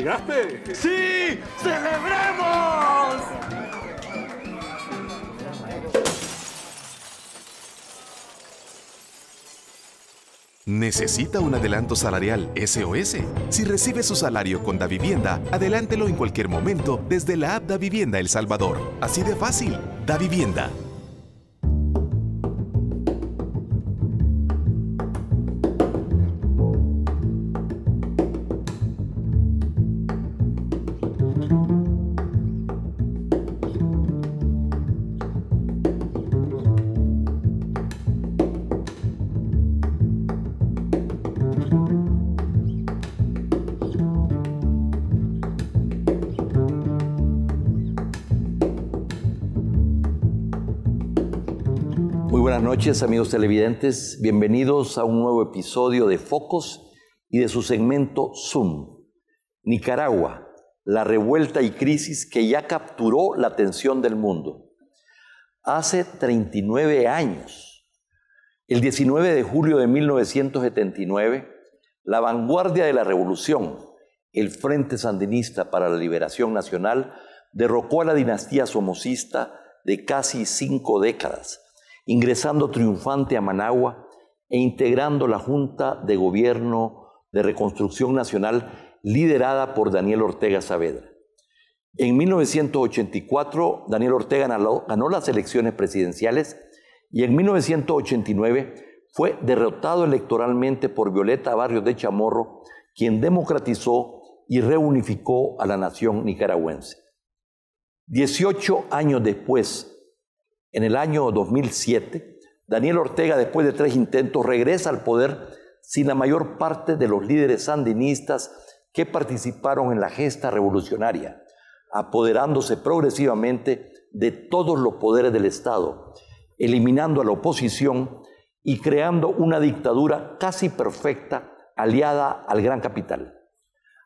llegaste? ¡Sí! ¡Celebremos! ¿Necesita un adelanto salarial SOS? Si recibe su salario con Davivienda, adelántelo en cualquier momento desde la app Davivienda El Salvador. Así de fácil. Davivienda. Buenas noches, amigos televidentes. Bienvenidos a un nuevo episodio de Focos y de su segmento Zoom. Nicaragua, la revuelta y crisis que ya capturó la atención del mundo. Hace 39 años, el 19 de julio de 1979, la vanguardia de la revolución, el Frente Sandinista para la Liberación Nacional, derrocó a la dinastía somocista de casi 5 décadas, ingresando triunfante a Managua e integrando la Junta de Gobierno de Reconstrucción Nacional liderada por Daniel Ortega Saavedra. En 1984, Daniel Ortega ganó las elecciones presidenciales y en 1989 fue derrotado electoralmente por Violeta Barrios de Chamorro, quien democratizó y reunificó a la nación nicaragüense. 18 años después, en el año 2007, Daniel Ortega, después de 3 intentos, regresa al poder sin la mayor parte de los líderes sandinistas que participaron en la gesta revolucionaria, apoderándose progresivamente de todos los poderes del Estado, eliminando a la oposición y creando una dictadura casi perfecta aliada al gran capital.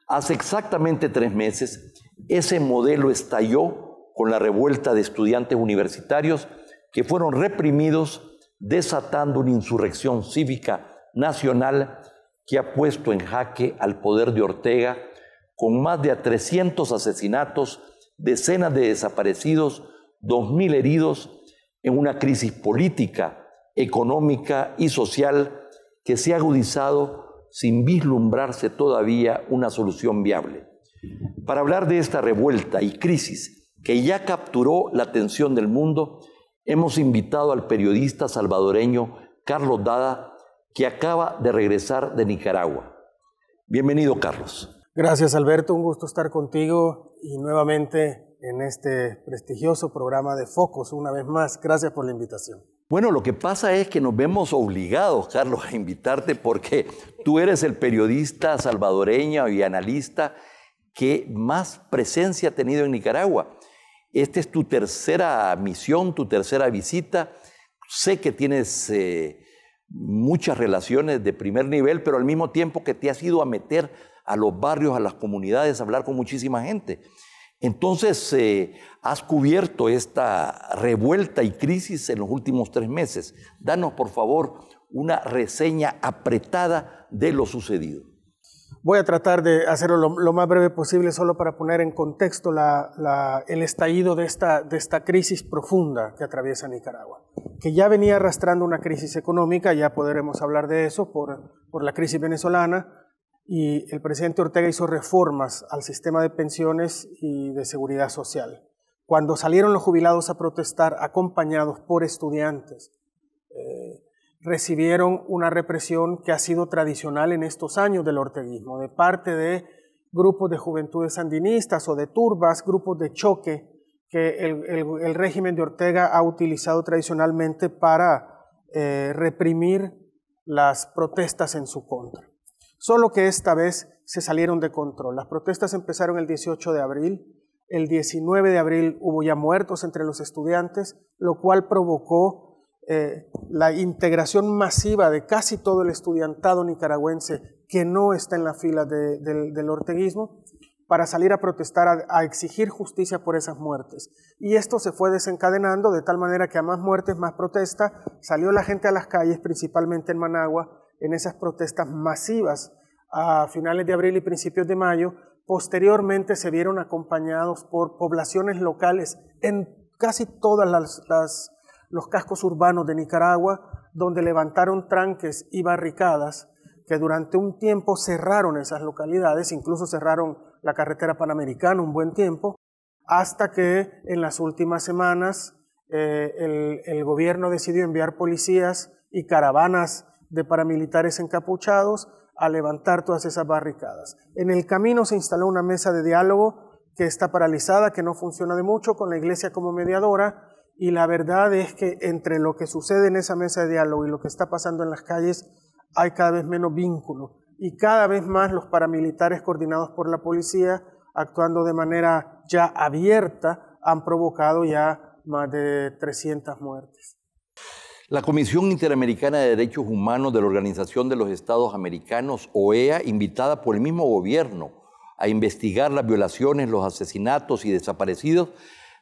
Hace exactamente 3 meses, ese modelo estalló con la revuelta de estudiantes universitarios que fueron reprimidos, desatando una insurrección cívica nacional que ha puesto en jaque al poder de Ortega, con más de 300 asesinatos, decenas de desaparecidos, 2.000 heridos, en una crisis política, económica y social que se ha agudizado sin vislumbrarse todavía una solución viable. Para hablar de esta revuelta y crisis que ya capturó la atención del mundo, hemos invitado al periodista salvadoreño Carlos Dada, que acaba de regresar de Nicaragua. Bienvenido, Carlos. Gracias, Alberto. Un gusto estar contigo y nuevamente en este prestigioso programa de Focos una vez más. Gracias por la invitación. Bueno, lo que pasa es que nos vemos obligados, Carlos, a invitarte porque tú eres el periodista salvadoreño y analista que más presencia ha tenido en Nicaragua. Esta es tu tercera misión, tu tercera visita. Sé que tienes muchas relaciones de primer nivel, pero al mismo tiempo que te has ido a meter a los barrios, a las comunidades, a hablar con muchísima gente. Entonces, has cubierto esta revuelta y crisis en los últimos 3 meses. Danos, por favor, una reseña apretada de lo sucedido. Voy a tratar de hacerlo lo más breve posible, solo para poner en contexto el estallido de esta crisis profunda que atraviesa Nicaragua, que ya venía arrastrando una crisis económica. Ya podremos hablar de eso por la crisis venezolana, y el presidente Ortega hizo reformas al sistema de pensiones y de seguridad social. Cuando salieron los jubilados a protestar, acompañados por estudiantes, recibieron una represión que ha sido tradicional en estos años del orteguismo, de parte de grupos de juventudes sandinistas o de turbas, grupos de choque que el régimen de Ortega ha utilizado tradicionalmente para reprimir las protestas en su contra. Solo que esta vez se salieron de control. Las protestas empezaron el 18 de abril, el 19 de abril hubo ya muertos entre los estudiantes, lo cual provocó la integración masiva de casi todo el estudiantado nicaragüense que no está en la fila del orteguismo, para salir a protestar, a exigir justicia por esas muertes. Y esto se fue desencadenando de tal manera que a más muertes, más protesta, salió la gente a las calles, principalmente en Managua, en esas protestas masivas a finales de abril y principios de mayo, posteriormente se vieron acompañados por poblaciones locales en casi todos los cascos urbanos de Nicaragua, donde levantaron tranques y barricadas que durante un tiempo cerraron esas localidades, incluso cerraron la carretera Panamericana un buen tiempo, hasta que en las últimas semanas el gobierno decidió enviar policías y caravanas de paramilitares encapuchados a levantar todas esas barricadas. En el camino se instaló una mesa de diálogo que está paralizada, que no funciona de mucho, con la iglesia como mediadora, y la verdad es que entre lo que sucede en esa mesa de diálogo y lo que está pasando en las calles hay cada vez menos vínculo, y cada vez más los paramilitares coordinados por la policía, actuando de manera ya abierta, han provocado ya más de 300 muertes. La Comisión Interamericana de Derechos Humanos de la Organización de los Estados Americanos, OEA, invitada por el mismo gobierno a investigar las violaciones, los asesinatos y desaparecidos,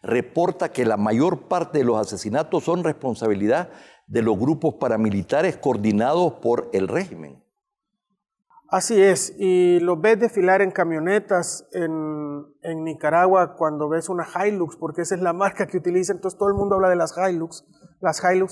reporta que la mayor parte de los asesinatos son responsabilidad de los grupos paramilitares coordinados por el régimen. Así es, y lo ves desfilar en camionetas en Nicaragua cuando ves una Hilux, porque esa es la marca que utilizan, entonces todo el mundo habla de las Hilux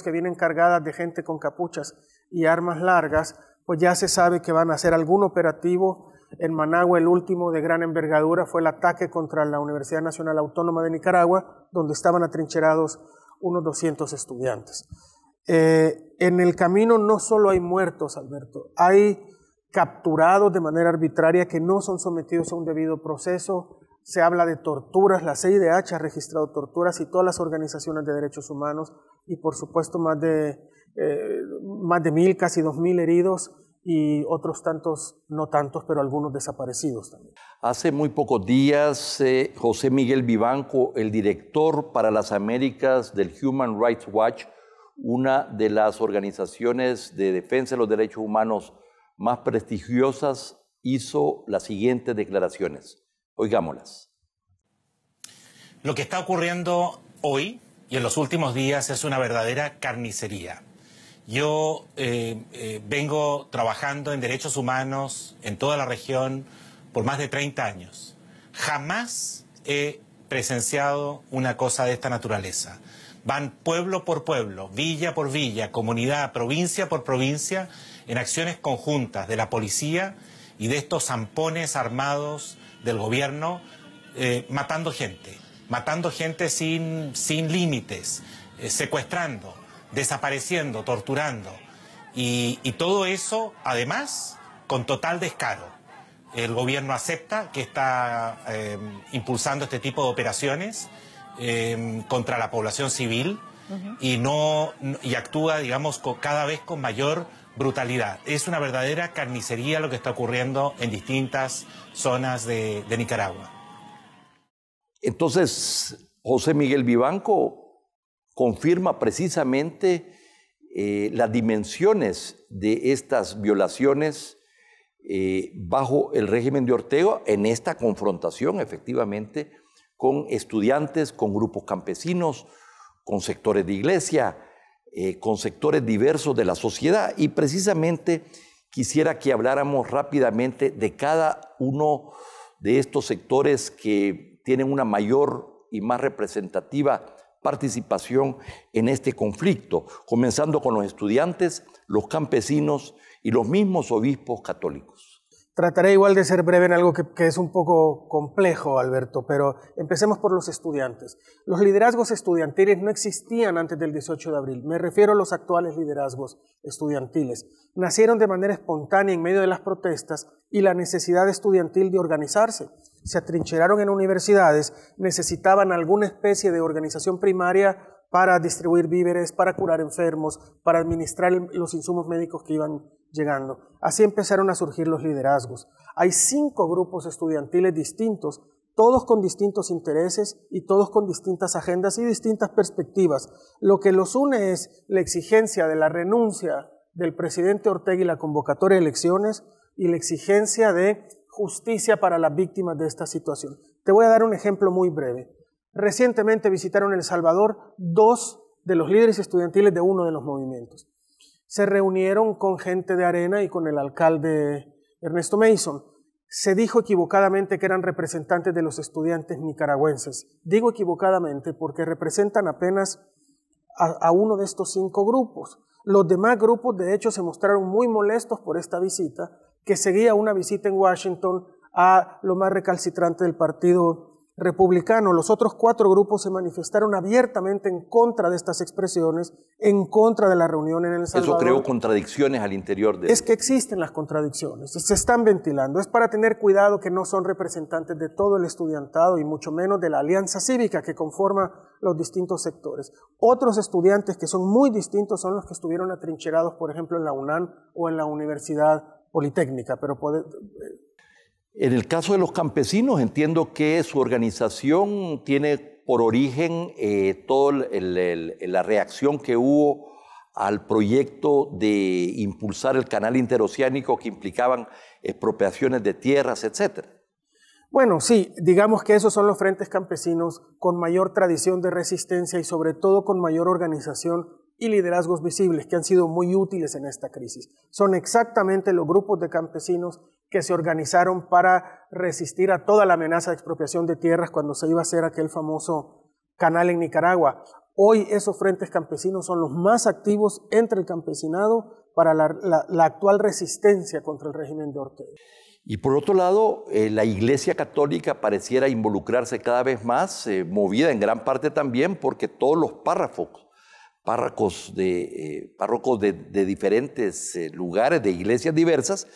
que vienen cargadas de gente con capuchas y armas largas, pues ya se sabe que van a hacer algún operativo. En Managua, el último de gran envergadura fue el ataque contra la Universidad Nacional Autónoma de Nicaragua, donde estaban atrincherados unos 200 estudiantes. En el camino no solo hay muertos, Alberto, hay capturados de manera arbitraria que no son sometidos a un debido proceso. Se habla de torturas, la CIDH ha registrado torturas y todas las organizaciones de derechos humanos, y por supuesto más de 1.000, casi 2.000 heridos, y otros tantos, no tantos, pero algunos desaparecidos también. Hace muy pocos días, José Miguel Vivanco, el director para las Américas del Human Rights Watch, una de las organizaciones de defensa de los derechos humanos más prestigiosas, hizo las siguientes declaraciones. Oigámoslas. Lo que está ocurriendo hoy y en los últimos días es una verdadera carnicería. Yo vengo trabajando en derechos humanos en toda la región por más de 30 años. Jamás he presenciado una cosa de esta naturaleza. Van pueblo por pueblo, villa por villa, comunidad, provincia por provincia, en acciones conjuntas de la policía y de estos zampones armados del gobierno, matando gente sin límites, secuestrando, desapareciendo, torturando, y todo eso, además, con total descaro. El gobierno acepta que está impulsando este tipo de operaciones contra la población civil y actúa, digamos, cada vez con mayor brutalidad. Es una verdadera carnicería lo que está ocurriendo en distintas zonas de Nicaragua. Entonces, José Miguel Vivanco confirma precisamente las dimensiones de estas violaciones bajo el régimen de Ortega en esta confrontación, efectivamente, con estudiantes, con grupos campesinos, con sectores de iglesia, con sectores diversos de la sociedad. Y precisamente quisiera que habláramos rápidamente de cada uno de estos sectores que tienen una mayor y más representativa participación en este conflicto, comenzando con los estudiantes, los campesinos y los mismos obispos católicos. Trataré igual de ser breve en algo que es un poco complejo, Alberto, pero empecemos por los estudiantes. Los liderazgos estudiantiles no existían antes del 18 de abril. Me refiero a los actuales liderazgos estudiantiles. Nacieron de manera espontánea en medio de las protestas y la necesidad estudiantil de organizarse. Se atrincheraron en universidades, necesitaban alguna especie de organización primaria para distribuir víveres, para curar enfermos, para administrar los insumos médicos que iban llegando. Así empezaron a surgir los liderazgos. Hay 5 grupos estudiantiles distintos, todos con distintos intereses y todos con distintas agendas y distintas perspectivas. Lo que los une es la exigencia de la renuncia del presidente Ortega y la convocatoria de elecciones y la exigencia de justicia para las víctimas de esta situación. Te voy a dar un ejemplo muy breve. Recientemente visitaron El Salvador 2 de los líderes estudiantiles de uno de los movimientos. Se reunieron con gente de Arena y con el alcalde Ernesto Mason se dijo equivocadamente que eran representantes de los estudiantes nicaragüenses. Digo equivocadamente porque representan apenas a uno de estos 5 grupos. Los demás grupos, de hecho, se mostraron muy molestos por esta visita, que seguía una visita en Washington a lo más recalcitrante del Partido Republicano. Los otros 4 grupos se manifestaron abiertamente en contra de estas expresiones, en contra de la reunión en El Salvador. Eso creó contradicciones al interior de... Es que existen las contradicciones, se están ventilando. Es para tener cuidado que no son representantes de todo el estudiantado y mucho menos de la alianza cívica que conforma los distintos sectores. Otros estudiantes que son muy distintos son los que estuvieron atrincherados, por ejemplo, en la UNAM o en la Universidad Politécnica, pero En el caso de los campesinos, entiendo que su organización tiene por origen toda la reacción que hubo al proyecto de impulsar el canal interoceánico que implicaban expropiaciones de tierras, etc. Bueno, sí, digamos que esos son los frentes campesinos con mayor tradición de resistencia y sobre todo con mayor organización y liderazgos visibles que han sido muy útiles en esta crisis. Son exactamente los grupos de campesinos que se organizaron para resistir a toda la amenaza de expropiación de tierras cuando se iba a hacer aquel famoso canal en Nicaragua. Hoy esos frentes campesinos son los más activos entre el campesinado para la actual resistencia contra el régimen de Ortega. Y por otro lado, la Iglesia Católica pareciera involucrarse cada vez más, movida en gran parte también porque todos los párrocos de diferentes lugares, de iglesias diversas,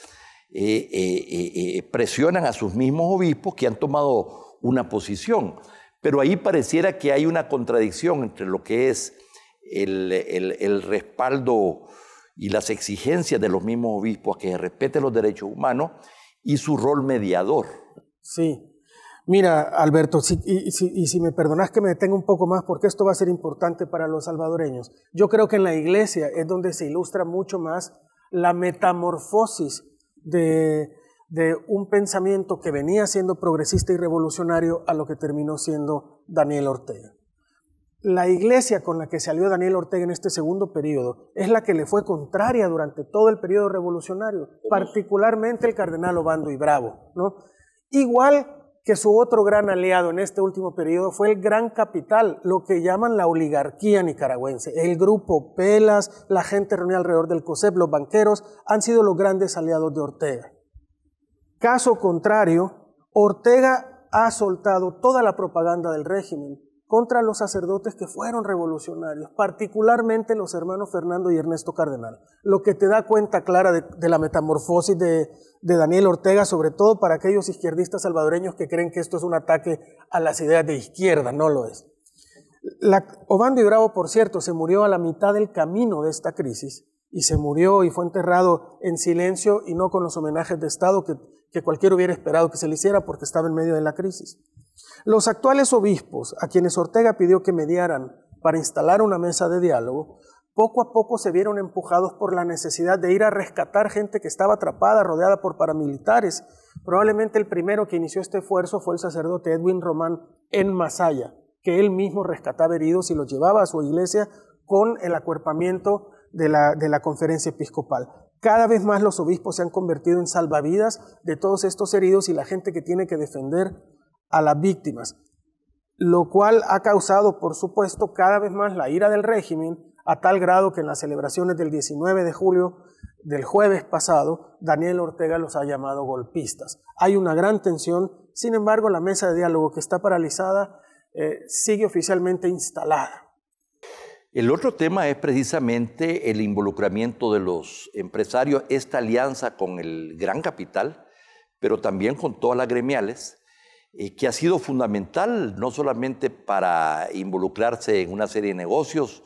presionan a sus mismos obispos que han tomado una posición. Pero ahí pareciera que hay una contradicción entre lo que es el respaldo y las exigencias de los mismos obispos a que se respeten los derechos humanos y su rol mediador. Sí. Mira, Alberto, si me perdonas que me detenga un poco más, porque esto va a ser importante para los salvadoreños. Yo creo que en la iglesia es donde se ilustra mucho más la metamorfosis de un pensamiento que venía siendo progresista y revolucionario a lo que terminó siendo Daniel Ortega. La iglesia con la que salió Daniel Ortega en este segundo periodo es la que le fue contraria durante todo el periodo revolucionario, particularmente el cardenal Obando y Bravo, ¿no? Igual que su otro gran aliado en este último periodo fue el gran capital, lo que llaman la oligarquía nicaragüense. El grupo Pelas, la gente reunida alrededor del COSEP, los banqueros, han sido los grandes aliados de Ortega. Caso contrario, Ortega ha soltado toda la propaganda del régimen contra los sacerdotes que fueron revolucionarios, particularmente los hermanos Fernando y Ernesto Cardenal, lo que te da cuenta clara de la metamorfosis de Daniel Ortega, sobre todo para aquellos izquierdistas salvadoreños que creen que esto es un ataque a las ideas de izquierda, no lo es. Obando y Bravo, por cierto, se murió a la mitad del camino de esta crisis, y se murió y fue enterrado en silencio y no con los homenajes de Estado que cualquiera hubiera esperado que se le hiciera porque estaba en medio de la crisis. Los actuales obispos, a quienes Ortega pidió que mediaran para instalar una mesa de diálogo, poco a poco se vieron empujados por la necesidad de ir a rescatar gente que estaba atrapada, rodeada por paramilitares. Probablemente el primero que inició este esfuerzo fue el sacerdote Edwin Román en Masaya, que él mismo rescataba heridos y los llevaba a su iglesia con el acuerpamiento de la conferencia episcopal. Cada vez más los obispos se han convertido en salvavidas de todos estos heridos y la gente que tiene que defender a las víctimas, lo cual ha causado, por supuesto, cada vez más la ira del régimen, a tal grado que en las celebraciones del 19 de julio, del jueves pasado, Daniel Ortega los ha llamado golpistas. Hay una gran tensión, sin embargo, la mesa de diálogo que está paralizada sigue oficialmente instalada. El otro tema es precisamente el involucramiento de los empresarios, esta alianza con el gran capital, pero también con todas las gremiales, que ha sido fundamental no solamente para involucrarse en una serie de negocios,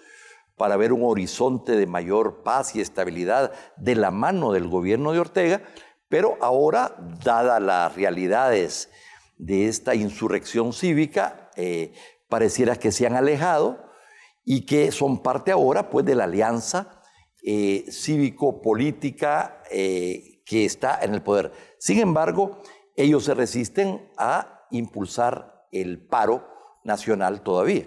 para ver un horizonte de mayor paz y estabilidad de la mano del gobierno de Ortega, pero ahora, dadas las realidades de esta insurrección cívica, pareciera que se han alejado y que son parte ahora pues, de la alianza cívico-política que está en el poder. Sin embargo, ellos se resisten a impulsar el paro nacional todavía.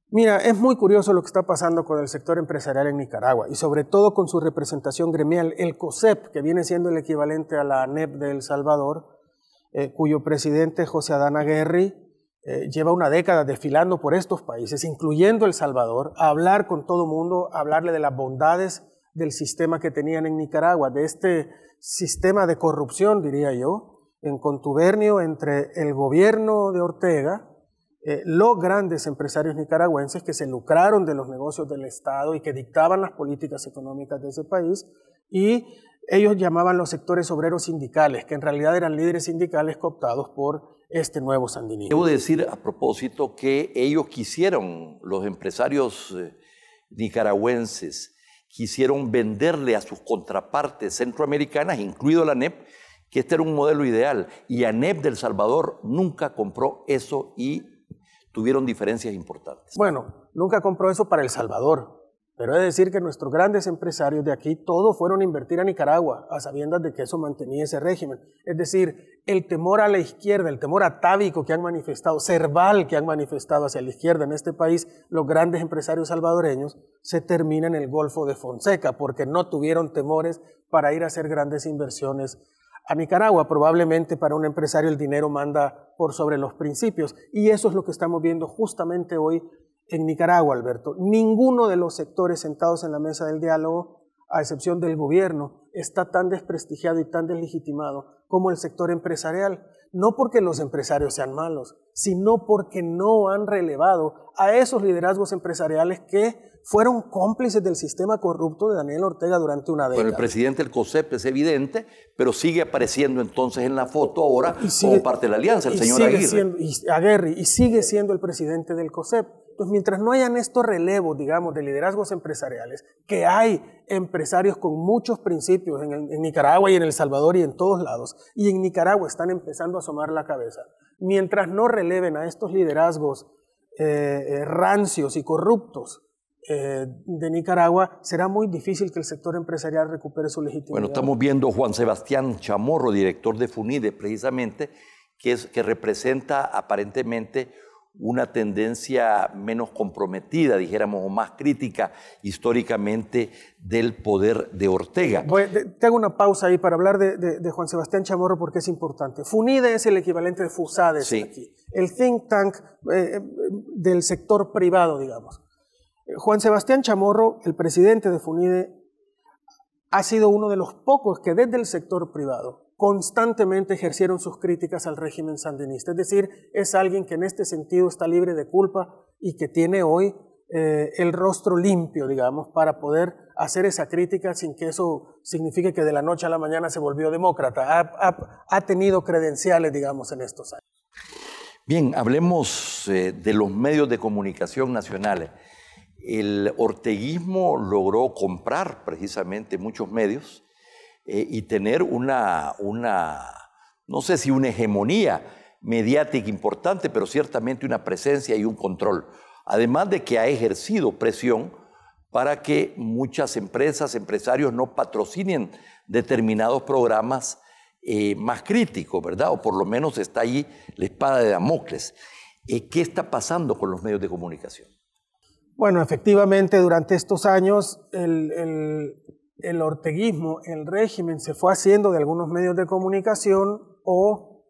Mira, es muy curioso lo que está pasando con el sector empresarial en Nicaragua y sobre todo con su representación gremial, el COSEP, que viene siendo el equivalente a la ANEP de El Salvador, cuyo presidente José Adán Aguirre lleva una década desfilando por estos países, incluyendo El Salvador, a hablar con todo mundo, a hablarle de las bondades del sistema que tenían en Nicaragua, de este sistema de corrupción, diría yo, en contubernio entre el gobierno de Ortega, los grandes empresarios nicaragüenses que se lucraron de los negocios del Estado y que dictaban las políticas económicas de ese país, y ellos llamaban los sectores obreros sindicales, que en realidad eran líderes sindicales cooptados por este nuevo sandinismo. Debo decir a propósito que ellos quisieron, los empresarios nicaragüenses, quisieron venderle a sus contrapartes centroamericanas, incluido la ANEP, que este era un modelo ideal, y ANEP de El Salvador nunca compró eso y tuvieron diferencias importantes. Bueno, nunca compró eso para El Salvador, pero es decir que nuestros grandes empresarios de aquí todos fueron a invertir a Nicaragua, a sabiendas de que eso mantenía ese régimen. Es decir, el temor a la izquierda, el temor atávico que han manifestado, cerval que han manifestado hacia la izquierda en este país, los grandes empresarios salvadoreños, se termina en el Golfo de Fonseca, porque no tuvieron temores para ir a hacer grandes inversiones a Nicaragua. Probablemente para un empresario el dinero manda por sobre los principios, y eso es lo que estamos viendo justamente hoy en Nicaragua, Alberto. Ninguno de los sectores sentados en la mesa del diálogo, a excepción del gobierno, está tan desprestigiado y tan deslegitimado como el sector empresarial. No porque los empresarios sean malos, sino porque no han relevado a esos liderazgos empresariales que fueron cómplices del sistema corrupto de Daniel Ortega durante una década. Bueno, el presidente del COSEP es evidente, pero sigue apareciendo entonces en la foto ahora como parte de la alianza, el señor Aguirre. Y sigue siendo el presidente del COSEP. Entonces, mientras no hayan estos relevos, digamos, de liderazgos empresariales, que hay empresarios con muchos principios en Nicaragua y en El Salvador y en todos lados, y en Nicaragua están empezando a asomar la cabeza, mientras no releven a estos liderazgos rancios y corruptos de Nicaragua, será muy difícil que el sector empresarial recupere su legitimidad. Bueno, estamos viendo Juan Sebastián Chamorro, director de FUNIDE, precisamente, que representa aparentemente una tendencia menos comprometida, dijéramos, o más crítica históricamente del poder de Ortega. Te hago una pausa ahí para hablar de Juan Sebastián Chamorro porque es importante. FUNIDE es el equivalente de FUSADES aquí, el think tank del sector privado, digamos. Juan Sebastián Chamorro, el presidente de FUNIDE, ha sido uno de los pocos que desde el sector privado constantemente ejercieron sus críticas al régimen sandinista. Es decir, es alguien que en este sentido está libre de culpa y que tiene hoy el rostro limpio, digamos, para poder hacer esa crítica sin que eso signifique que de la noche a la mañana se volvió demócrata. Ha tenido credenciales, digamos, en estos años. Bien, hablemos de los medios de comunicación nacionales. El orteguismo logró comprar precisamente muchos medios y tener no sé si una hegemonía mediática importante, pero ciertamente una presencia y un control. Además de que ha ejercido presión para que muchas empresas, empresarios no patrocinen determinados programas más críticos, ¿verdad? O por lo menos está allí la espada de Damocles. ¿Qué está pasando con los medios de comunicación? Bueno, efectivamente, durante estos años el orteguismo, el régimen, se fue haciendo de algunos medios de comunicación o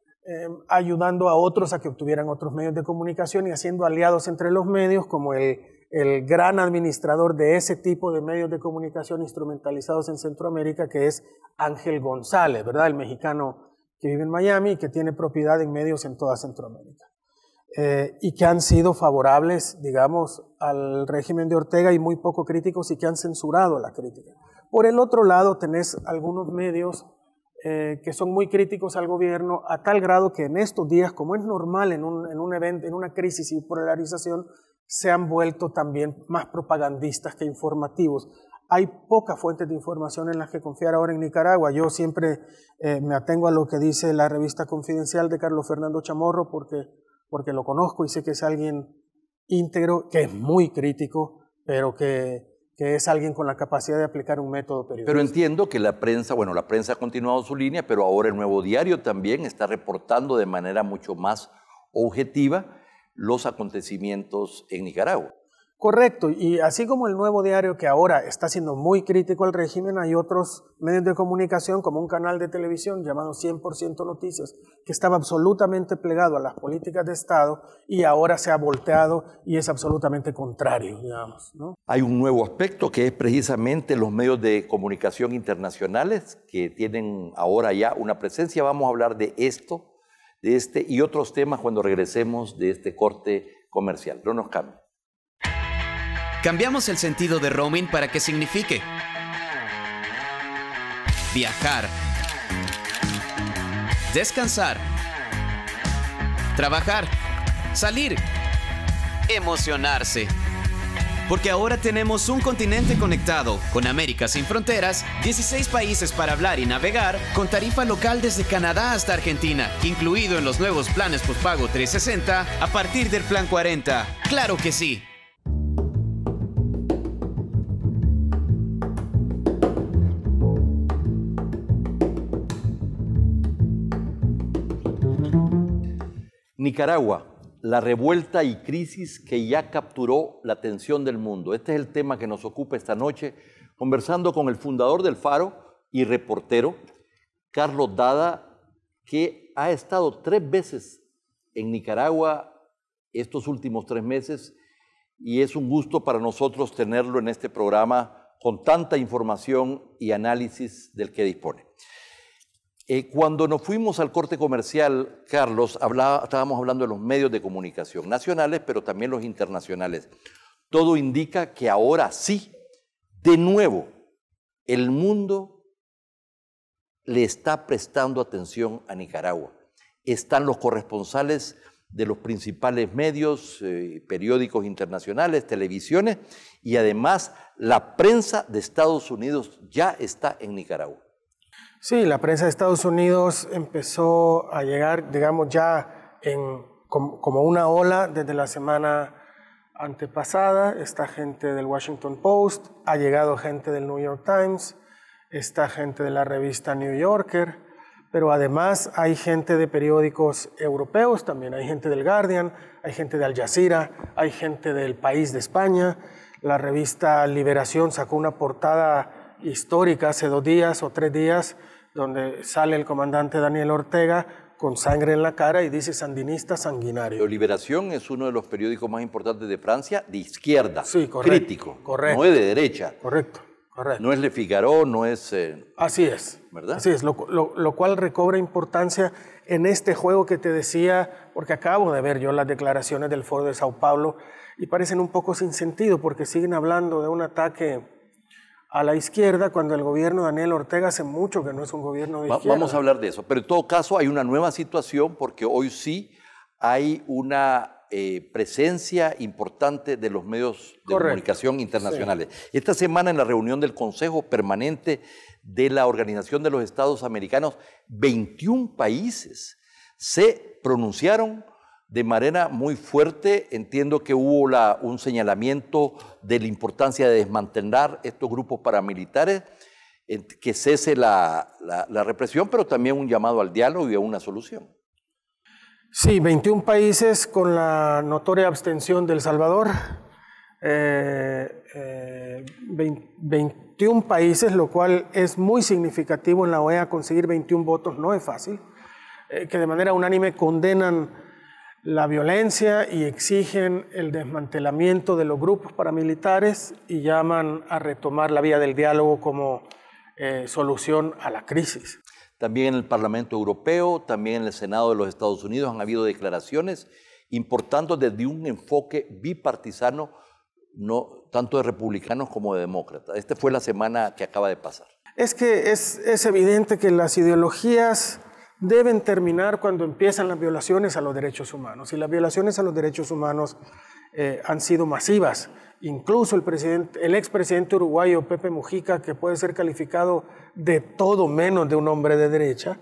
ayudando a otros a que obtuvieran otros medios de comunicación y haciendo aliados entre los medios, como el gran administrador de ese tipo de medios de comunicación instrumentalizados en Centroamérica, que es Ángel González, ¿verdad? El mexicano que vive en Miami y que tiene propiedad en medios en toda Centroamérica. Y que han sido favorables, digamos, al régimen de Ortega y muy poco críticos y que han censurado la crítica. Por el otro lado, tenés algunos medios que son muy críticos al gobierno a tal grado que en estos días, como es normal en un evento, en una crisis y polarización, se han vuelto también más propagandistas que informativos. Hay pocas fuentes de información en las que confiar ahora en Nicaragua. Yo siempre me atengo a lo que dice la revista Confidencial de Carlos Fernando Chamorro porque lo conozco y sé que es alguien íntegro, que es muy crítico, pero que es alguien con la capacidad de aplicar un método periodístico. Pero entiendo que la prensa ha continuado su línea, pero ahora el Nuevo Diario también está reportando de manera mucho más objetiva los acontecimientos en Nicaragua. Correcto, y así como el Nuevo Diario, que ahora está siendo muy crítico al régimen, hay otros medios de comunicación, como un canal de televisión llamado 100% Noticias, que estaba absolutamente plegado a las políticas de Estado y ahora se ha volteado y es absolutamente contrario, digamos, ¿no? Hay un nuevo aspecto que es precisamente los medios de comunicación internacionales que tienen ahora ya una presencia. Vamos a hablar de esto, de este y otros temas cuando regresemos de este corte comercial. No nos cambien. Cambiamos el sentido de roaming para que signifique viajar, descansar, trabajar, salir, emocionarse. Porque ahora tenemos un continente conectado, con América sin fronteras, 16 países para hablar y navegar, con tarifa local desde Canadá hasta Argentina, incluido en los nuevos planes postpago 360 a partir del plan 40. ¡Claro que sí! Nicaragua, la revuelta y crisis que ya capturó la atención del mundo. Este es el tema que nos ocupa esta noche, conversando con el fundador del Faro y reportero, Carlos Dada, que ha estado 3 veces en Nicaragua estos últimos 3 meses, y es un gusto para nosotros tenerlo en este programa con tanta información y análisis del que dispone. Cuando nos fuimos al corte comercial, Carlos, estábamos hablando de los medios de comunicación nacionales, pero también los internacionales. Todo indica que ahora sí, de nuevo, el mundo le está prestando atención a Nicaragua. Están los corresponsales de los principales medios, periódicos internacionales, televisiones, y además la prensa de Estados Unidos ya está en Nicaragua. Sí, la prensa de Estados Unidos empezó a llegar, digamos, ya como una ola desde la semana antepasada. Está gente del Washington Post, ha llegado gente del New York Times, está gente de la revista New Yorker, pero además hay gente de periódicos europeos también, hay gente del Guardian, hay gente de Al Jazeera, hay gente del País de España. La revista Liberación sacó una portada histórica hace 2 días o 3 días, donde sale el comandante Daniel Ortega con sangre en la cara y dice sandinista sanguinario. Liberación es uno de los periódicos más importantes de Francia, de izquierda, sí, correcto, crítico, correcto, no es de derecha. Correcto, correcto. No es Le Figaro, no es... Así es, ¿verdad? Así es, lo cual recobra importancia en este juego que te decía, porque acabo de ver yo las declaraciones del Foro de Sao Paulo y parecen un poco sin sentido, porque siguen hablando de un ataque a la izquierda, cuando el gobierno de Daniel Ortega hace mucho que no es un gobierno de izquierda. Vamos a hablar de eso, pero en todo caso hay una nueva situación porque hoy sí hay una presencia importante de los medios de comunicación internacionales. Sí. Esta semana en la reunión del Consejo Permanente de la Organización de los Estados Americanos, 21 países se pronunciaron de manera muy fuerte. Entiendo que hubo un señalamiento de la importancia de desmantelar estos grupos paramilitares, que cese la represión, pero también un llamado al diálogo y a una solución. Sí, 21 países con la notoria abstención de El Salvador. 21 países, lo cual es muy significativo en la OEA. Conseguir 21 votos no es fácil, que de manera unánime condenan la violencia y exigen el desmantelamiento de los grupos paramilitares y llaman a retomar la vía del diálogo como solución a la crisis. También en el Parlamento Europeo, también en el Senado de los Estados Unidos han habido declaraciones importantes desde un enfoque bipartisano, no tanto de republicanos como de demócratas. Esta fue la semana que acaba de pasar. Es que es evidente que las ideologías deben terminar cuando empiezan las violaciones a los derechos humanos. Y las violaciones a los derechos humanos han sido masivas. Incluso el expresidente uruguayo Pepe Mujica, que puede ser calificado de todo menos de un hombre de derecha,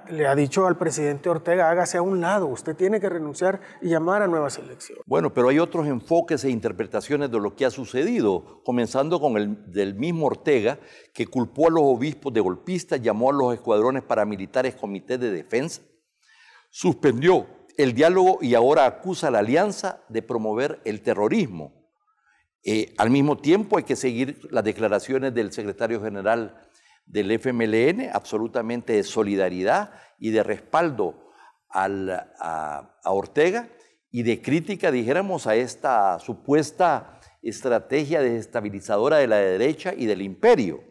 le ha dicho al presidente Ortega: hágase a un lado, usted tiene que renunciar y llamar a nuevas elecciones. Bueno, pero hay otros enfoques e interpretaciones de lo que ha sucedido, comenzando con el del mismo Ortega, que culpó a los obispos de golpistas, llamó a los escuadrones paramilitares comités de defensa, suspendió el diálogo y ahora acusa a la alianza de promover el terrorismo. Al mismo tiempo hay que seguir las declaraciones del secretario general del FMLN, absolutamente de solidaridad y de respaldo a Ortega y de crítica, dijéramos, a esta supuesta estrategia desestabilizadora de la derecha y del imperio.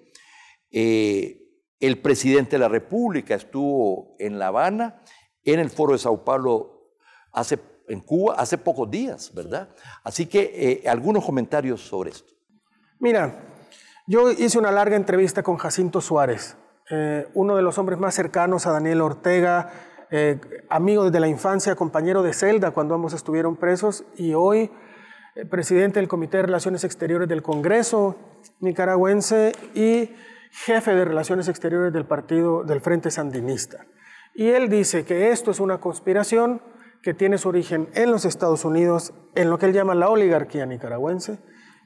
El presidente de la República estuvo en La Habana, en el Foro de Sao Paulo, en Cuba, hace pocos días, ¿verdad? Así que algunos comentarios sobre esto. Mira, yo hice una larga entrevista con Jacinto Suárez, uno de los hombres más cercanos a Daniel Ortega, amigo desde la infancia, compañero de celda cuando ambos estuvieron presos y hoy presidente del Comité de Relaciones Exteriores del Congreso nicaragüense y jefe de Relaciones Exteriores del partido del Frente Sandinista. Y él dice que esto es una conspiración que tiene su origen en los Estados Unidos, en lo que él llama la oligarquía nicaragüense,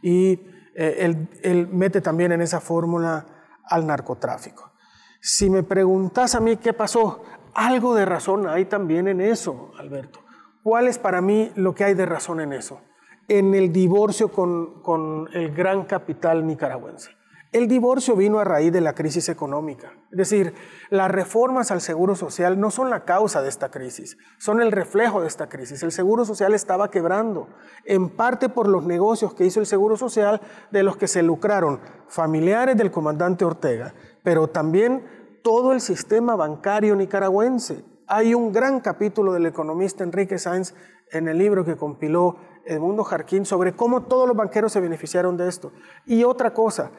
y él mete también en esa fórmula al narcotráfico. Si me preguntas a mí qué pasó, algo de razón hay también en eso, Alberto. ¿Cuál es para mí lo que hay de razón en eso? En el divorcio con el gran capital nicaragüense. El divorcio vino a raíz de la crisis económica. Es decir, las reformas al Seguro Social no son la causa de esta crisis, son el reflejo de esta crisis. El Seguro Social estaba quebrando, en parte por los negocios que hizo el Seguro Social, de los que se lucraron familiares del comandante Ortega, pero también todo el sistema bancario nicaragüense. Hay un gran capítulo del economista Enrique Sáenz en el libro que compiló Edmundo Jarquín sobre cómo todos los banqueros se beneficiaron de esto. Y otra cosa,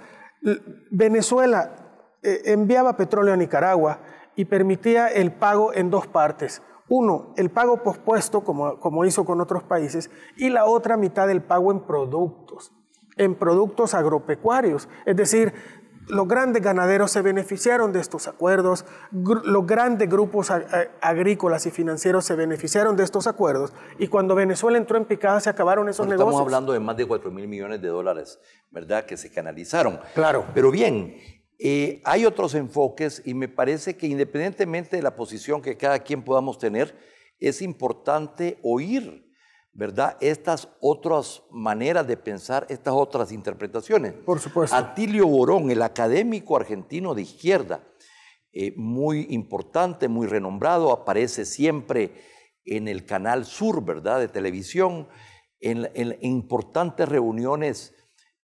Venezuela enviaba petróleo a Nicaragua y permitía el pago en dos partes. Uno, el pago pospuesto, como hizo con otros países, y la otra mitad del pago en productos agropecuarios. Es decir, los grandes ganaderos se beneficiaron de estos acuerdos, los grandes grupos agrícolas y financieros se beneficiaron de estos acuerdos, y cuando Venezuela entró en picada se acabaron esos negocios. Estamos hablando de más de 4.000 millones de dólares, ¿verdad?, que se canalizaron. Claro. Pero bien, hay otros enfoques y me parece que independientemente de la posición que cada quien podamos tener, es importante oír, ¿verdad?, estas otras maneras de pensar, estas otras interpretaciones. Por supuesto. Atilio Borón, el académico argentino de izquierda, muy importante, muy renombrado, aparece siempre en el Canal Sur, ¿verdad?, de televisión, en importantes reuniones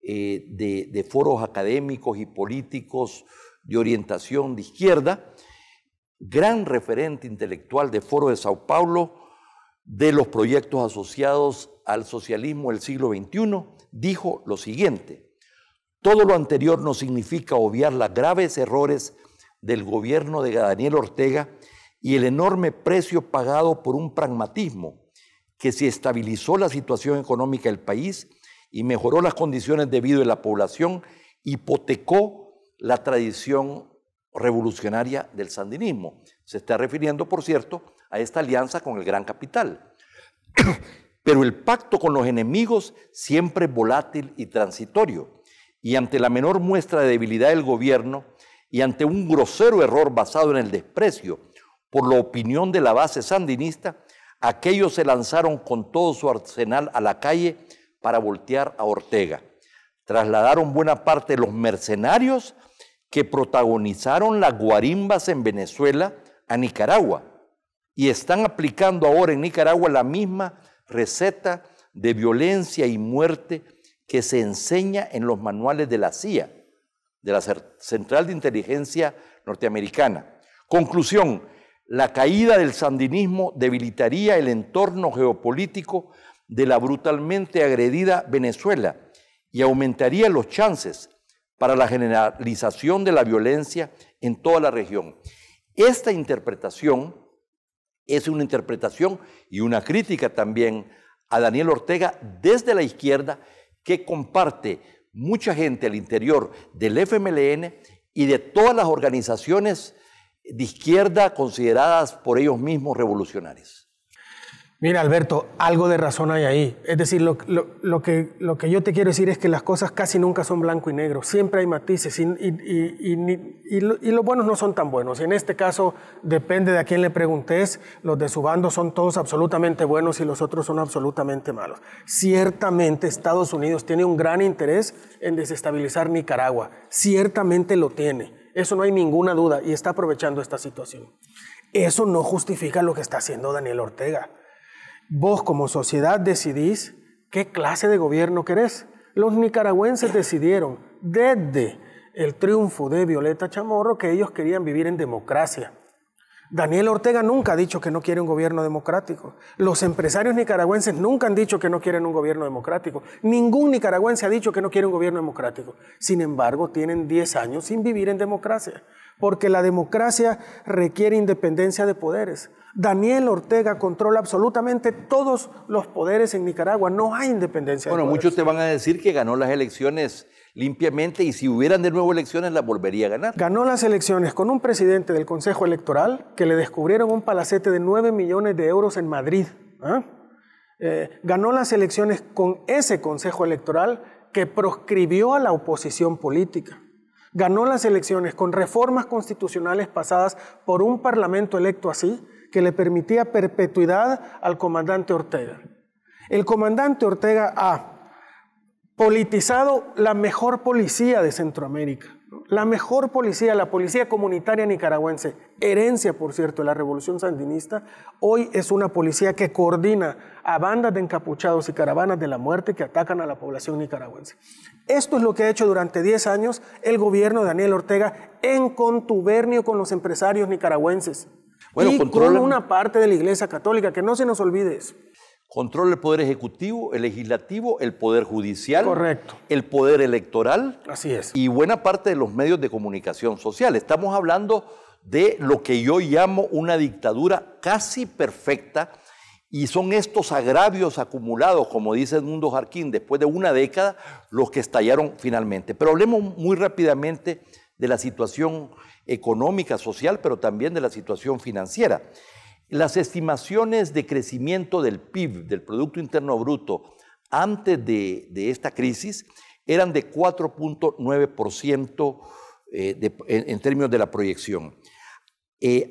de foros académicos y políticos de orientación de izquierda, gran referente intelectual de Foro de Sao Paulo, de los proyectos asociados al socialismo del siglo XXI, dijo lo siguiente: todo lo anterior no significa obviar los graves errores del gobierno de Daniel Ortega y el enorme precio pagado por un pragmatismo que se estabilizó la situación económica del país y mejoró las condiciones de vida de la población, hipotecó la tradición revolucionaria del sandinismo. Se está refiriendo, por cierto, a esta alianza con el gran capital. Pero el pacto con los enemigos siempre es volátil y transitorio, y ante la menor muestra de debilidad del gobierno y ante un grosero error basado en el desprecio por la opinión de la base sandinista, aquellos se lanzaron con todo su arsenal a la calle para voltear a Ortega. Trasladaron buena parte de los mercenarios que protagonizaron las guarimbas en Venezuela a Nicaragua y están aplicando ahora en Nicaragua la misma receta de violencia y muerte que se enseña en los manuales de la CIA, de la Central de Inteligencia Norteamericana. Conclusión: la caída del sandinismo debilitaría el entorno geopolítico de la brutalmente agredida Venezuela y aumentaría los chances para la generalización de la violencia en toda la región. Esta interpretación es una interpretación y una crítica también a Daniel Ortega desde la izquierda, que comparte mucha gente al interior del FMLN y de todas las organizaciones de izquierda consideradas por ellos mismos revolucionarias. Mira, Alberto, algo de razón hay ahí. Es decir, lo que yo te quiero decir es que las cosas casi nunca son blanco y negro. Siempre hay matices y los buenos no son tan buenos. Y en este caso, depende de a quién le preguntes, los de su bando son todos absolutamente buenos y los otros son absolutamente malos. Ciertamente Estados Unidos tiene un gran interés en desestabilizar Nicaragua. Ciertamente lo tiene. Eso no hay ninguna duda y está aprovechando esta situación. Eso no justifica lo que está haciendo Daniel Ortega. Vos como sociedad decidís qué clase de gobierno querés. Los nicaragüenses decidieron desde el triunfo de Violeta Chamorro que ellos querían vivir en democracia. Daniel Ortega nunca ha dicho que no quiere un gobierno democrático. Los empresarios nicaragüenses nunca han dicho que no quieren un gobierno democrático. Ningún nicaragüense ha dicho que no quiere un gobierno democrático. Sin embargo, tienen 10 años sin vivir en democracia, porque la democracia requiere independencia de poderes. Daniel Ortega controla absolutamente todos los poderes en Nicaragua. No hay independencia de poderes. Bueno, muchos te van a decir que ganó las elecciones limpiamente y si hubieran de nuevo elecciones las volvería a ganar. Ganó las elecciones con un presidente del Consejo Electoral que le descubrieron un palacete de 9 millones de euros en Madrid. Ganó las elecciones con ese Consejo Electoral que proscribió a la oposición política. Ganó las elecciones con reformas constitucionales pasadas por un parlamento electo así, que le permitía perpetuidad al comandante Ortega. El comandante Ortega ha politizado la mejor policía de Centroamérica, ¿no? La mejor policía, la policía comunitaria nicaragüense, herencia, por cierto, de la revolución sandinista, hoy es una policía que coordina a bandas de encapuchados y caravanas de la muerte que atacan a la población nicaragüense. Esto es lo que ha hecho durante 10 años el gobierno de Daniel Ortega en contubernio con los empresarios nicaragüenses. Bueno, y con una parte de la Iglesia Católica, que no se nos olvide eso. Controla el Poder Ejecutivo, el Legislativo, el Poder Judicial. Correcto. El Poder Electoral. Así es. Y buena parte de los medios de comunicación social. Estamos hablando de lo que yo llamo una dictadura casi perfecta y son estos agravios acumulados, como dice Edmundo Jarquín, después de una década, los que estallaron finalmente. Pero hablemos muy rápidamente de la situación económica, social, pero también de la situación financiera. Las estimaciones de crecimiento del PIB, del Producto Interno Bruto, antes de esta crisis, eran de 4.9% en términos de la proyección.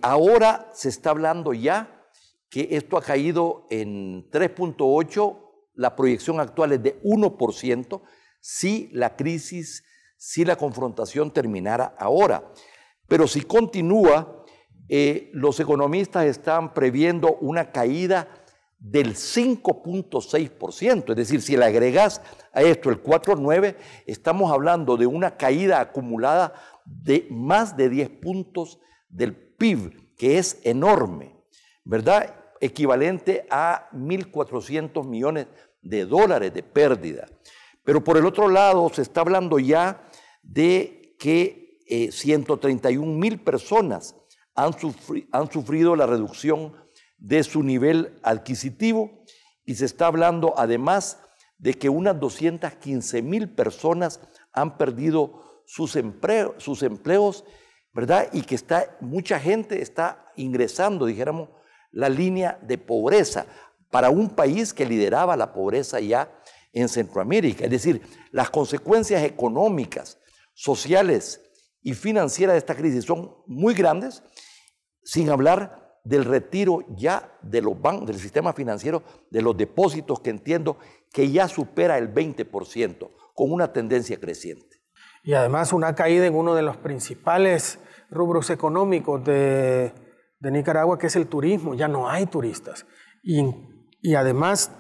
Ahora se está hablando ya que esto ha caído en 3.8%, la proyección actual es de 1%, si la crisis, si la confrontación terminara ahora. Pero si continúa, los economistas están previendo una caída del 5.6%, es decir, si le agregas a esto el 4.9%, estamos hablando de una caída acumulada de más de 10 puntos del PIB, que es enorme, ¿verdad? Equivalente a 1.400 millones de dólares de pérdida. Pero por el otro lado, se está hablando ya de que 131,000 personas han sufrido la reducción de su nivel adquisitivo y se está hablando además de que unas 215,000 personas han perdido sus empleos, ¿verdad? Y que mucha gente está ingresando, dijéramos, la línea de pobreza para un país que lideraba la pobreza ya en Centroamérica. Es decir, las consecuencias económicas, sociales y financieras de esta crisis son muy grandes, sin hablar del retiro ya de los bancos, del sistema financiero, de los depósitos, que entiendo que ya supera el 20%, con una tendencia creciente. Y además una caída en uno de los principales rubros económicos de Nicaragua, que es el turismo. Ya no hay turistas. Y además,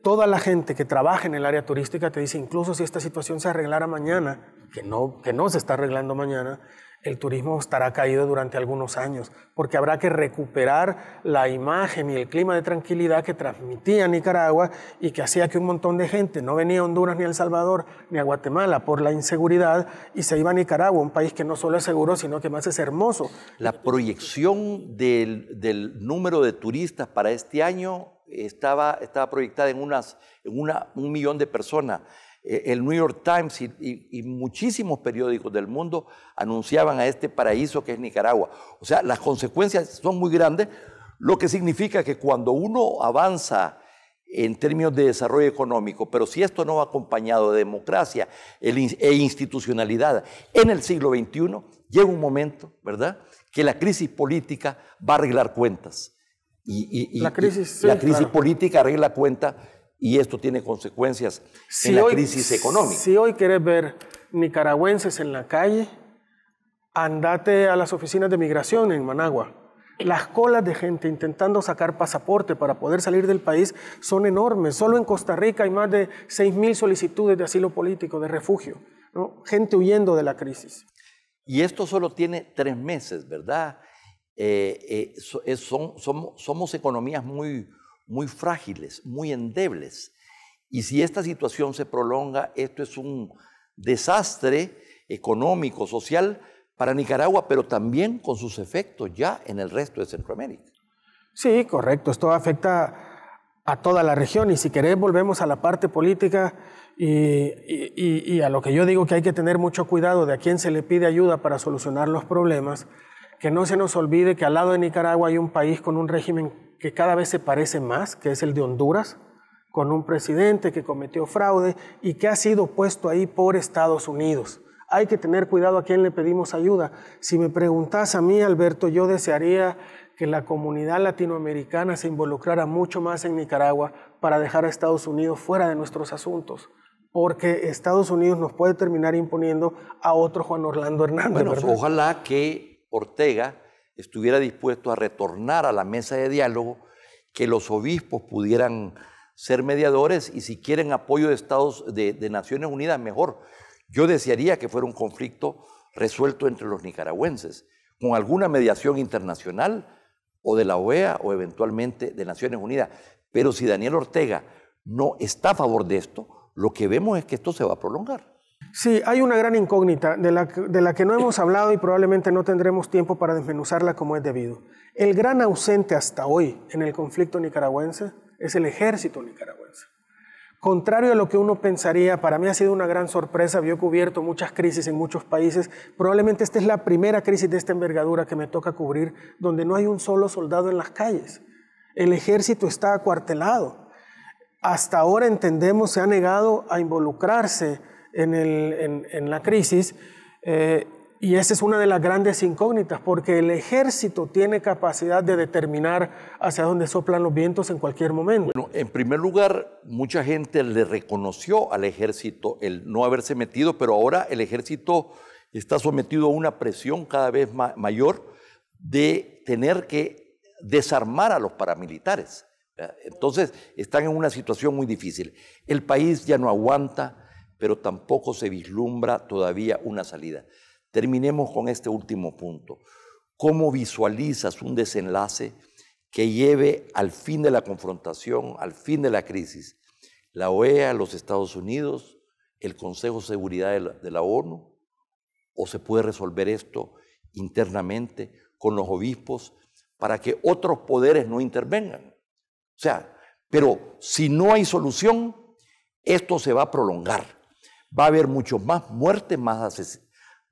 toda la gente que trabaja en el área turística te dice, incluso si esta situación se arreglara mañana, que no se está arreglando mañana, el turismo estará caído durante algunos años, porque habrá que recuperar la imagen y el clima de tranquilidad que transmitía Nicaragua y que hacía que un montón de gente no venía a Honduras ni a El Salvador ni a Guatemala por la inseguridad y se iba a Nicaragua, un país que no solo es seguro, sino que más es hermoso. La proyección del número de turistas para este año estaba proyectada en 1,000,000 de personas. El New York Times y muchísimos periódicos del mundo anunciaban a este paraíso que es Nicaragua. O sea, las consecuencias son muy grandes. Lo que significa que cuando uno avanza en términos de desarrollo económico, pero si esto no va acompañado de democracia e institucionalidad en el siglo XXI, llega un momento, ¿verdad?, que la crisis política va a arreglar cuentas. La crisis política arregla cuentas y esto tiene consecuencias en la crisis económica. Si hoy querés ver nicaragüenses en la calle, andate a las oficinas de migración en Managua. Las colas de gente intentando sacar pasaporte para poder salir del país son enormes. Solo en Costa Rica hay más de 6.000 solicitudes de asilo político, de refugio, ¿no? Gente huyendo de la crisis. Y esto solo tiene 3 meses, ¿verdad? Somos economías muy frágiles, muy endebles. Y si esta situación se prolonga, esto es un desastre económico, social, para Nicaragua, pero también con sus efectos ya en el resto de Centroamérica. Sí, correcto. Esto afecta a toda la región y si querés volvemos a la parte política y a lo que yo digo que hay que tener mucho cuidado de a quién se le pide ayuda para solucionar los problemas, que no se nos olvide que al lado de Nicaragua hay un país con un régimen que cada vez se parece más, que es el de Honduras, con un presidente que cometió fraude y que ha sido puesto ahí por Estados Unidos. Hay que tener cuidado a quién le pedimos ayuda. Si me preguntas a mí, Alberto, yo desearía que la comunidad latinoamericana se involucrara mucho más en Nicaragua para dejar a Estados Unidos fuera de nuestros asuntos, porque Estados Unidos nos puede terminar imponiendo a otro Juan Orlando Hernández. Bueno, ¿verdad? ojalá que Ortega estuviera dispuesto a retornar a la mesa de diálogo, que los obispos pudieran ser mediadores y si quieren apoyo de Naciones Unidas, mejor. Yo desearía que fuera un conflicto resuelto entre los nicaragüenses, con alguna mediación internacional o de la OEA o eventualmente de Naciones Unidas. Pero si Daniel Ortega no está a favor de esto, lo que vemos es que esto se va a prolongar. Sí, hay una gran incógnita de la que no hemos hablado y probablemente no tendremos tiempo para desmenuzarla como es debido. El gran ausente hasta hoy en el conflicto nicaragüense es el ejército nicaragüense. Contrario a lo que uno pensaría, para mí ha sido una gran sorpresa, yo he cubierto muchas crisis en muchos países, probablemente esta es la primera crisis de esta envergadura que me toca cubrir, donde no hay un solo soldado en las calles. El ejército está acuartelado. Hasta ahora entendemos se ha negado a involucrarse en la crisis y esa es una de las grandes incógnitas, porque el ejército tiene capacidad de determinar hacia dónde soplan los vientos en cualquier momento. Bueno, en primer lugar, mucha gente le reconoció al ejército el no haberse metido, pero ahora el ejército está sometido a una presión cada vez mayor de tener que desarmar a los paramilitares. Entonces, están en una situación muy difícil. El país ya no aguanta, pero tampoco se vislumbra todavía una salida. Terminemos con este último punto. ¿Cómo visualizas un desenlace que lleve al fin de la confrontación, al fin de la crisis? ¿La OEA, los Estados Unidos, el Consejo de Seguridad de la ONU? ¿O se puede resolver esto internamente con los obispos para que otros poderes no intervengan? O sea, pero si no hay solución, esto se va a prolongar. Va a haber mucho más muertes, más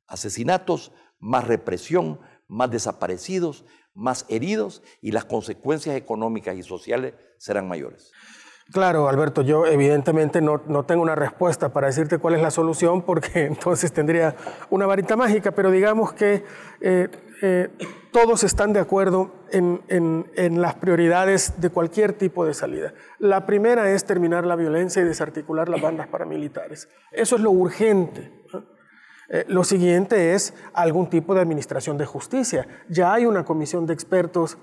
asesinatos, más represión, más desaparecidos, más heridos y las consecuencias económicas y sociales serán mayores. Claro, Alberto, yo evidentemente no tengo una respuesta para decirte cuál es la solución porque entonces tendría una varita mágica, pero digamos que todos están de acuerdo en las prioridades de cualquier tipo de salida. La primera es terminar la violencia y desarticular las bandas paramilitares. Eso es lo urgente, ¿no? Lo siguiente es algún tipo de administración de justicia. Ya hay una comisión de expertos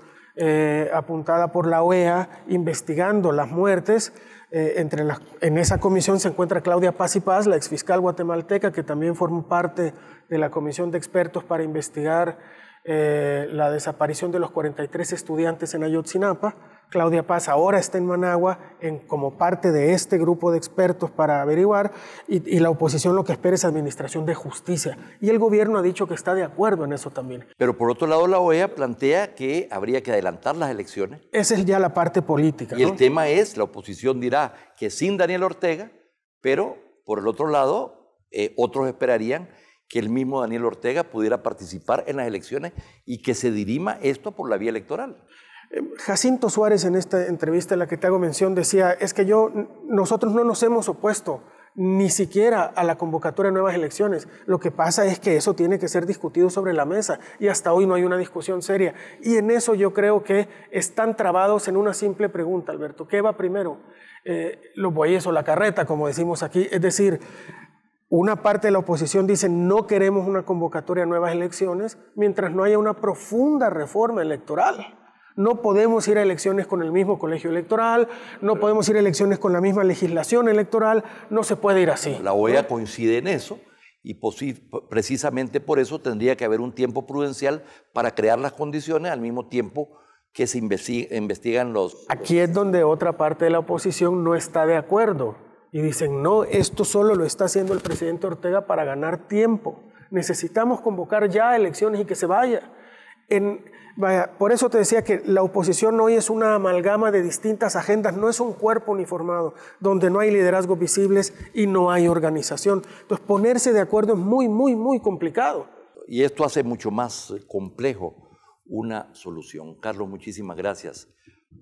apuntada por la OEA investigando las muertes. En esa comisión se encuentra Claudia Paz y Paz, la exfiscal guatemalteca, que también forma parte de la comisión de expertos para investigar la desaparición de los 43 estudiantes en Ayotzinapa. Claudia Paz ahora está en Managua como parte de este grupo de expertos para averiguar y la oposición lo que espera es administración de justicia. Y el gobierno ha dicho que está de acuerdo en eso también. Pero por otro lado la OEA plantea que habría que adelantar las elecciones. Esa es ya la parte política, Y ¿no? el tema es, la oposición dirá que sin Daniel Ortega, pero por el otro lado, otros esperarían que el mismo Daniel Ortega pudiera participar en las elecciones y que se dirima esto por la vía electoral. Jacinto Suárez, en esta entrevista en la que te hago mención, decía, es que nosotros no nos hemos opuesto ni siquiera a la convocatoria de nuevas elecciones. Lo que pasa es que eso tiene que ser discutido sobre la mesa y hasta hoy no hay una discusión seria. Y en eso yo creo que están trabados en una simple pregunta, Alberto. ¿Qué va primero? Los bueyes o la carreta, como decimos aquí. Es decir, una parte de la oposición dice no queremos una convocatoria de nuevas elecciones mientras no haya una profunda reforma electoral. No podemos ir a elecciones con el mismo colegio electoral, no podemos ir a elecciones con la misma legislación electoral, no se puede ir así. La OEA coincide en eso y precisamente por eso tendría que haber un tiempo prudencial para crear las condiciones al mismo tiempo que se investigan los... Aquí es donde otra parte de la oposición no está de acuerdo y dicen, no, esto solo lo está haciendo el presidente Ortega para ganar tiempo. Necesitamos convocar ya elecciones y que se vaya. Por eso te decía que la oposición hoy es una amalgama de distintas agendas, no es un cuerpo uniformado, donde no hay liderazgos visibles y no hay organización. Entonces, ponerse de acuerdo es muy, muy, muy complicado. Y esto hace mucho más complejo una solución. Carlos, muchísimas gracias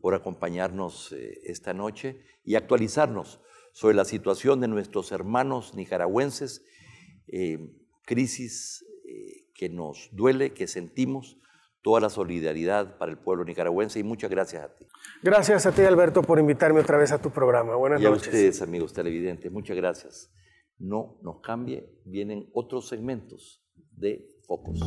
por acompañarnos esta noche y actualizarnos sobre la situación de nuestros hermanos nicaragüenses, crisis que nos duele, que sentimos. Toda la solidaridad para el pueblo nicaragüense y muchas gracias a ti. Gracias a ti, Alberto, por invitarme otra vez a tu programa. Buenas noches. Y a ustedes, amigos televidentes, muchas gracias. No nos cambie, vienen otros segmentos de Focos.